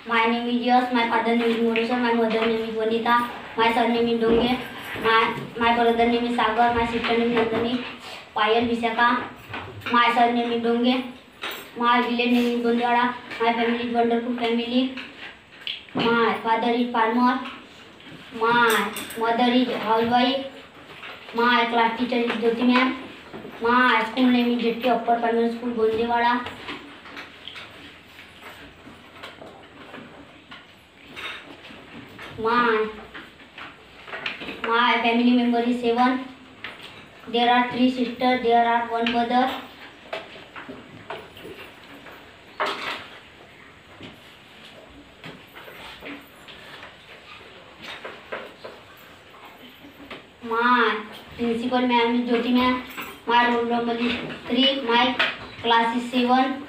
My name is Yash. My father name is Murusha. My mother name is Vanita. My son name is Donge. My brother name is Sagar. My sister name is Nandani. Payal Visakha. My son name is Donge. My village name is Gondwada. My family is wonderful family. My father is farmer. My mother is housewife. My class teacher is Jyoti ma'am. My school name is JT Upper Primary School, Gondewada. My family member is 7. There are 3 sisters. There are 1 brother. My principal ma'am is Jyoti ma'am. My roll number is 3. My class is 7.